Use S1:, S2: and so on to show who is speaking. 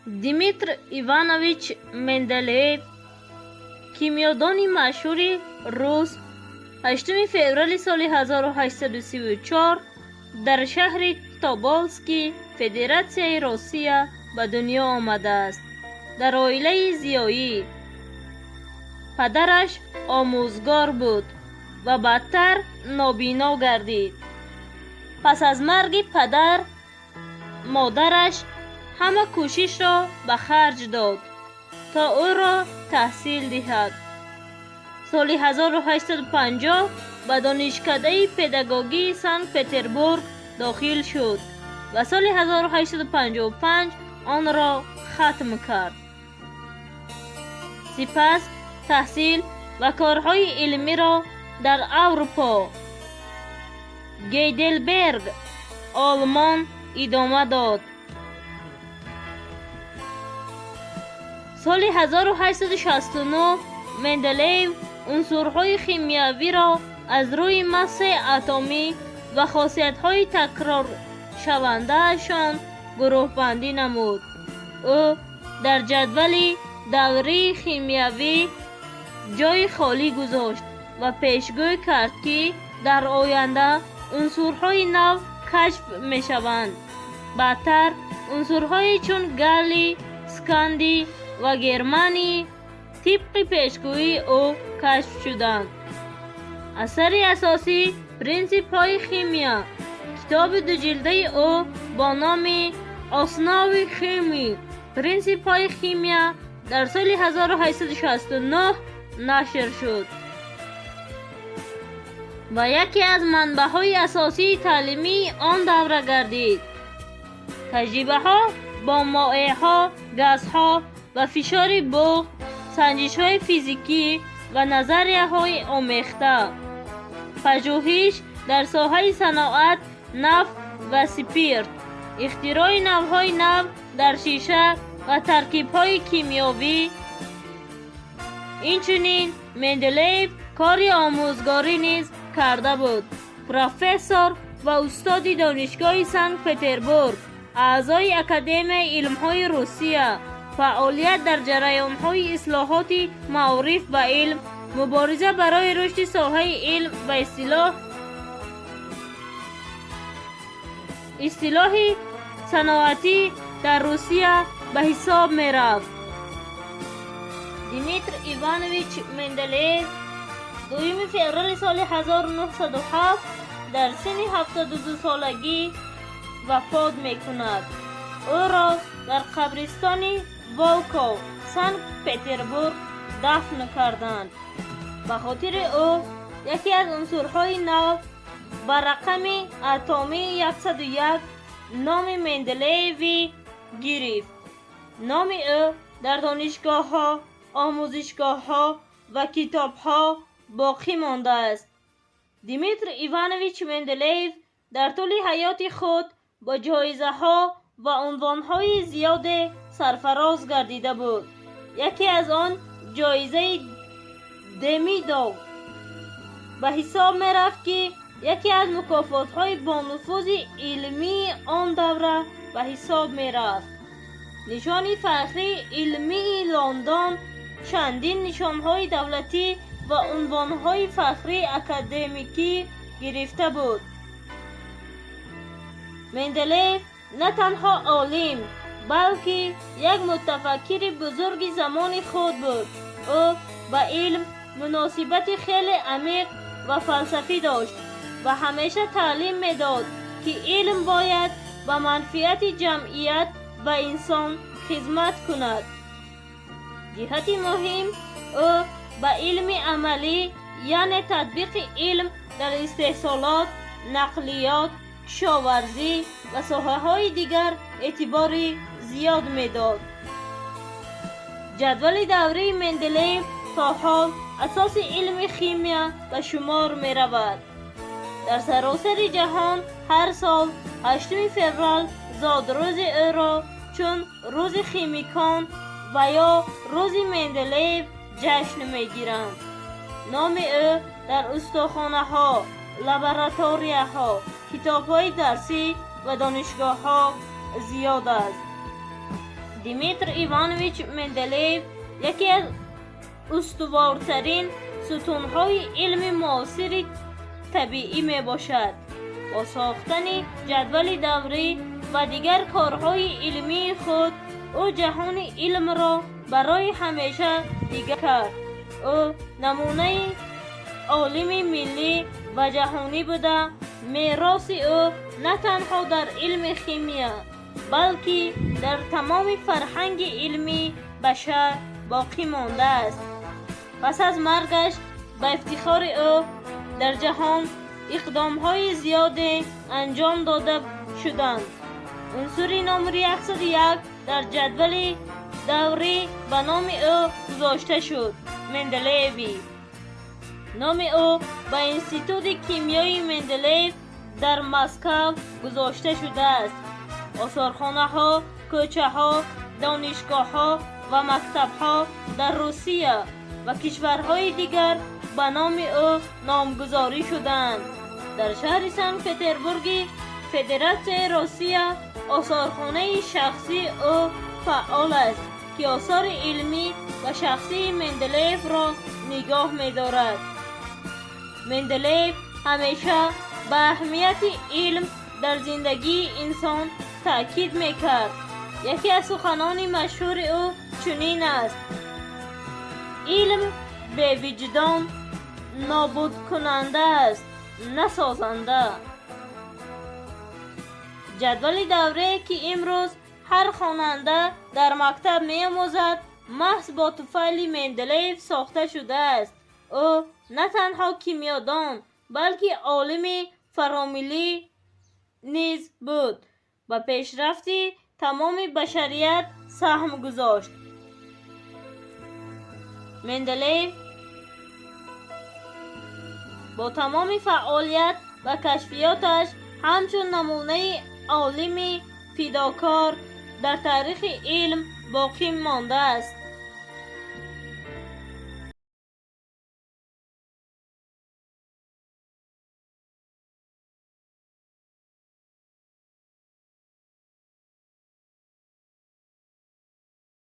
S1: دیمیتر ایوانویچ مندلیف، کیمیادانی مشهوری روس، 8 فوریه سال 1834 در شهر توبولسکی فدراسیای روسیه به دنیا آمده است. در عائله زیایی پدرش آموزگار بود و بعدتر نابینا گردید. پس از مرگ پدر، مادرش همه کوشش را به خرج داد تا او را تحصیل دهد. سال 1850 به دانشکده پداگوژی سن پتربورگ داخل شد و سال 1855 آن را ختم کرد. سپس تحصیل و کارهای علمی را در اروپا، گیدلبرگ، آلمان ادامه داد. سال 1869 مندلیف عنصرهای شیمیایی را از روی مس اتمی و خاصیت‌های تکرار شونده شان گروه بندی نمود. او در جدول دوره شیمیایی جای خالی گذاشت و پیشگویی کرد که در آینده عنصرهای نو کشف می‌شوند. بعدتر عنصرهای چون گالی، سکندی و گرمانی طبق پیشگویی او کشف شدند. اثر اساسی پرینسیپ های شیمیا، کتاب دو جلده او با نام اسناو شیمی پرینسیپ های شیمیا در سال 1869 نشر شد و یکی از منبع های اساسی تعلیمی آن دوره گردید. تجربه ها با مایع ها، گاز ها و فشار بخت، سنجش های فیزیکی و نظریه های آمیخته، پژوهش در ساحه صنعت، نفت و سپیرت، اختراع نوهای نو در شیشه و ترکیب های کیمیاوی. اینچنین مندلیف کار آموزگاری نیز کرده بود. پروفسور و استاد دانشگاه سن پتربورگ، اعضای اکادمی علم‌های روسیه، فعالیت در جریان‌های اصلاحات معارف و علم، مبارزه برای رشد ساحه علم و اصلاح صنعتی در روسیه به حساب می رفت. دیمیتر ایوانویچ مندلیف 2 فوریه سال 1907 در سن 72 سالگی وفات می کند. او را در قبرستان والکو سن پتربورگ دفن کردند. به خاطر او یکی از عنصرهای نو با رقم اتمی 101 نام مندلیفی گرفت. نام او در دانشگاه ها، آموزشگاه ها و کتاب ها باقی مانده است. دیمیتر ایوانویچ مندلیف در طول حیات خود با جایزه ها و عنوان های زیاد سرفراز گردیده بود. یکی از آن جایزه دمیدو به حساب می رفت که یکی از مکافات های با نفوذ علمی آن دوره به حساب می رفت. نشان فخری علمی لندن، چندین نشان های دولتی و عنوان های فخری اکادمیکی گرفته بود. مندلیف نه تنها عالم بلکه یک متفکر بزرگ زمان خود بود. او با علم مناسبت خیلی عمیق و فلسفی داشت و همیشه تعلیم میداد که علم باید به منفعت جمعیت و انسان خدمت کند. جهت مهم، او به علم عملی یعنی تطبیق علم در استحصالات، نقلیات، کشاورزی و ساحه‌های دیگر اعتبار زیاد میداد. جدول دوره مندلیف تا حال اساس علم شیمیا به شمار می رود. در سراسر جهان هر سال 8 فوریه زادروز او را چون روز شیمیکان و یا روز مندلیف جشن می گیرند. نام او در استخوانه ها، لابراتوریه ها، کتاب های درسی و دانشگاه ها زیاد است. دیمیتر ایوانویچ مندلیف یکی از استوارترین ستونهای علم معاصر طبیعی می باشد. با ساختن جدول دوری و دیگر کارهای علمی خود او جهان علم را برای همیشه دیگر کرد. او نمونه عالم ملی و جهانی بوده. میراث او نه تنها در علم شیمی بلکه در تمام فرهنگ علمی بشر باقی مانده است. پس از مرگش به افتخار او در جهان اقدام‌های زیادی انجام داده شدند. عنصر نمره 101 در جدول دوری به نام او گذاشته شد. مندلیفی نام او به انستیتوت کیمیای مندلیف در مسکو گذاشته شده است. آثارخانه ها، کوچه ها، دانشگاه ها و مکتب ها در روسیه و کشورهای دیگر به نام او نامگذاری شدند. در شهر سن پترزبورگ فدراسیون روسیه آثارخانه شخصی او فعال است که آثار علمی و شخصی مندلیف را نگاه می‌دارد. مندلیف همیشه به اهمیت علم در زندگی انسان تأکید می‌کرد. یکی از سخنان مشهور او چنین است: علم به وجدان نابود کننده است، نه سازنده. جدول دوره که امروز هر خواننده در مکتب می‌آموزد محض با طفیل مندلیف ساخته شده است. او نه تنها کیمیادان بلکه عالم فراملی نیز بود. به پیشرفت تمام بشریت سهم گذاشت. مندلیف با تمام فعالیت و کشفیاتش همچون نمونه عالم فداکار در تاریخ علم باقی مانده است.